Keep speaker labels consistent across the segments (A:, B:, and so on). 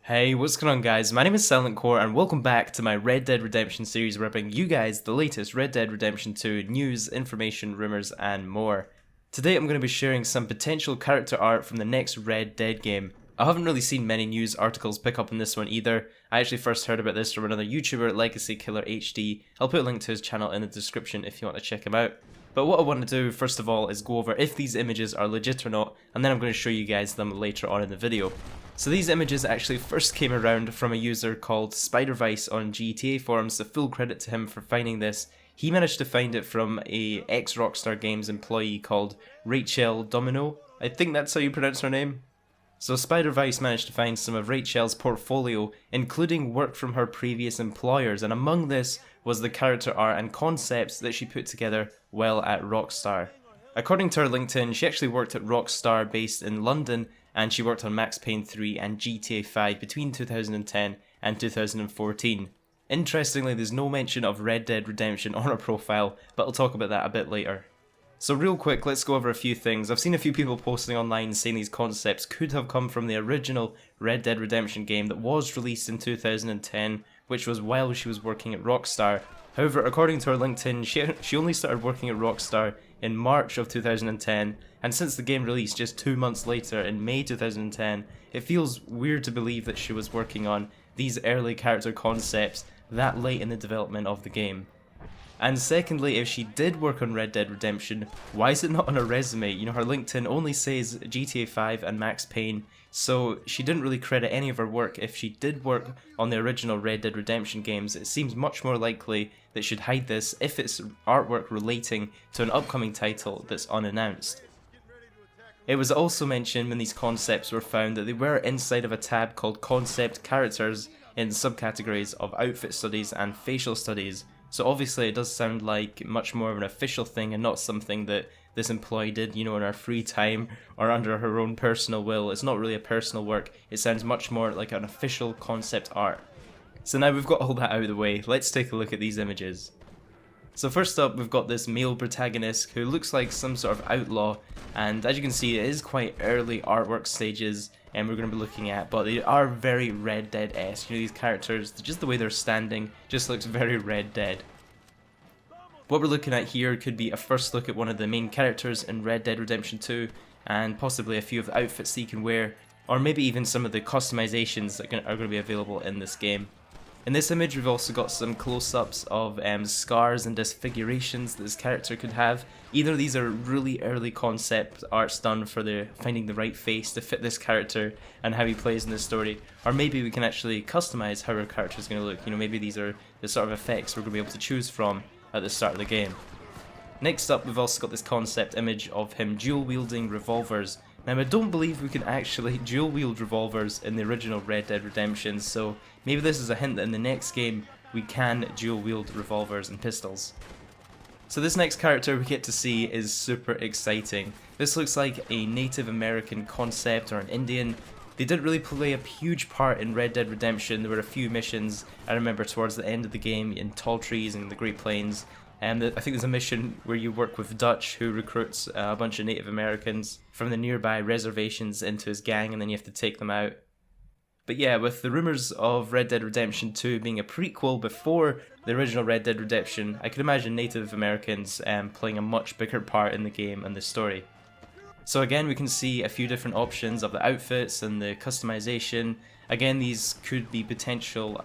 A: Hey, what's going on guys? My name is Silent Core and welcome back to my Red Dead Redemption series where I bring you guys the latest Red Dead Redemption 2 news, information, rumours and more. Today I'm going to be sharing some potential character art from the next Red Dead game. I haven't really seen many news articles pick up on this one either. I actually first heard about this from another YouTuber, Legacy Killer HD. I'll put a link to his channel in the description if you want to check him out. But what I want to do first of all is go over if these images are legit or not, and then I'm going to show you guys them later on in the video. So these images actually first came around from a user called Spidervice on GTA forums, so full credit to him for finding this. He managed to find it from a ex-Rockstar Games employee called Rachel Domino. I think that's how you pronounce her name. So Spidervice managed to find some of Rachel's portfolio, including work from her previous employers, and among this was the character art and concepts that she put together while at Rockstar. According to her LinkedIn, she actually worked at Rockstar based in London, and she worked on Max Payne 3 and GTA 5 between 2010 and 2014. Interestingly, there's no mention of Red Dead Redemption on her profile, but I'll talk about that a bit later. So real quick, let's go over a few things. I've seen a few people posting online saying these concepts could have come from the original Red Dead Redemption game that was released in 2010, which was while she was working at Rockstar. However, according to her LinkedIn, she only started working at Rockstar in March of 2010, and since the game released just 2 months later in May 2010, it feels weird to believe that she was working on these early character concepts that late in the development of the game. And secondly, if she did work on Red Dead Redemption, why is it not on her resume? You know, her LinkedIn only says GTA 5 and Max Payne, so she didn't really credit any of her work. If she did work on the original Red Dead Redemption games, it seems much more likely that she'd hide this if it's artwork relating to an upcoming title that's unannounced. It was also mentioned when these concepts were found that they were inside of a tab called Concept Characters in subcategories of Outfit Studies and Facial Studies. So obviously it does sound like much more of an official thing and not something that this employee did, you know, in her free time or under her own personal will. It's not really a personal work, it sounds much more like an official concept art. So now we've got all that out of the way, let's take a look at these images. So first up, we've got this male protagonist who looks like some sort of outlaw, and as you can see it is quite early artwork stages and we're going to be looking at, but they are very Red Dead-esque. You know, these characters, just the way they're standing, just looks very Red Dead. What we're looking at here could be a first look at one of the main characters in Red Dead Redemption 2, and possibly a few of the outfits that you can wear, or maybe even some of the customizations that are going to be available in this game. In this image we've also got some close-ups of scars and disfigurations that this character could have. Either these are really early concept arts done for finding the right face to fit this character and how he plays in the story, or maybe we can actually customize how our character is going to look. You know, maybe these are the sort of effects we're going to be able to choose from at the start of the game. Next up, we've also got this concept image of him dual-wielding revolvers. Now, I don't believe we can actually dual-wield revolvers in the original Red Dead Redemption, so maybe this is a hint that in the next game we can dual-wield revolvers and pistols. So this next character we get to see is super exciting. This looks like a Native American concept or an Indian. They didn't really play a huge part in Red Dead Redemption. There were a few missions I remember towards the end of the game in tall trees and the Great Plains. And I think there's a mission where you work with Dutch, who recruits a bunch of Native Americans from the nearby reservations into his gang, and then you have to take them out. But yeah, with the rumours of Red Dead Redemption 2 being a prequel before the original Red Dead Redemption, I could imagine Native Americans playing a much bigger part in the game and the story. So again, we can see a few different options of the outfits and the customization. Again, these could be potential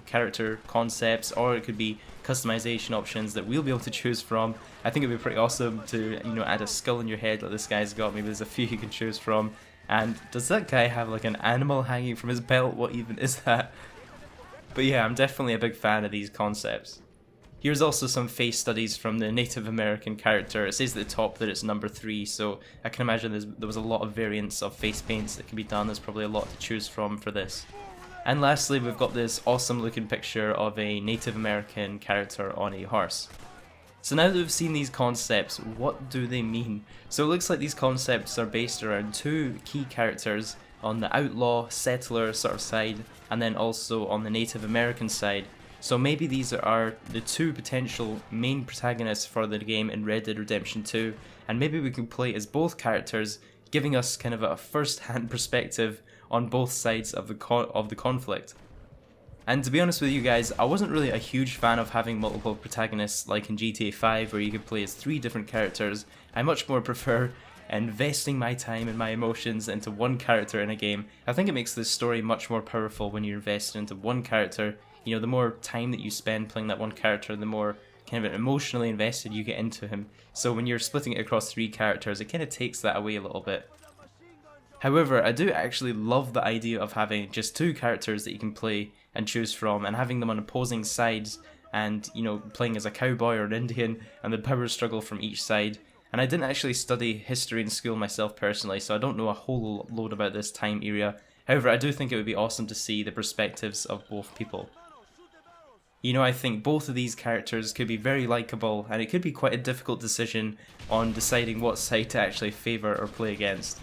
A: character concepts, or it could be customization options that we'll be able to choose from. I think it'd be pretty awesome to, you know, add a skull in your head like this guy's got. Maybe there's a few you can choose from. And does that guy have like an animal hanging from his belt? What even is that? But yeah, I'm definitely a big fan of these concepts. Here's also some face studies from the Native American character. It says at the top that it's number 3, so I can imagine there was a lot of variants of face paints that can be done. There's probably a lot to choose from for this. And lastly, we've got this awesome looking picture of a Native American character on a horse. So now that we've seen these concepts, what do they mean? So it looks like these concepts are based around 2 key characters on the outlaw, settler sort of side, and then also on the Native American side. So maybe these are the 2 potential main protagonists for the game in Red Dead Redemption 2, and maybe we can play as both characters giving us kind of a first-hand perspective on both sides of the conflict. And to be honest with you guys, I wasn't really a huge fan of having multiple protagonists like in GTA 5 where you could play as 3 different characters. I much more prefer investing my time and my emotions into one character in a game. I think it makes the story much more powerful when you're invested into one character. You know, the more time that you spend playing that one character, the more kind of emotionally invested you get into him. So when you're splitting it across 3 characters, it kind of takes that away a little bit. However, I do actually love the idea of having just 2 characters that you can play and choose from, and having them on opposing sides, and you know, playing as a cowboy or an Indian, and the power struggle from each side. And I didn't actually study history in school myself personally, so I don't know a whole load about this time area. However, I do think it would be awesome to see the perspectives of both people. You know, I think both of these characters could be very likeable, and it could be quite a difficult decision on deciding what side to actually favour or play against.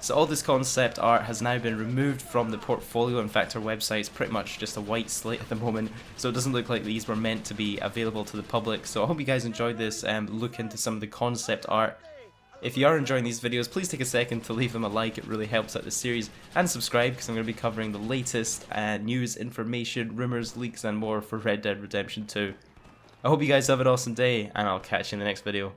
A: So all this concept art has now been removed from the portfolio. In fact, our website's pretty much just a white slate at the moment, so it doesn't look like these were meant to be available to the public. So I hope you guys enjoyed this look into some of the concept art. If you are enjoying these videos, please take a second to leave them a like, it really helps out the series, and subscribe because I'm going to be covering the latest news, information, rumours, leaks and more for Red Dead Redemption 2. I hope you guys have an awesome day, and I'll catch you in the next video.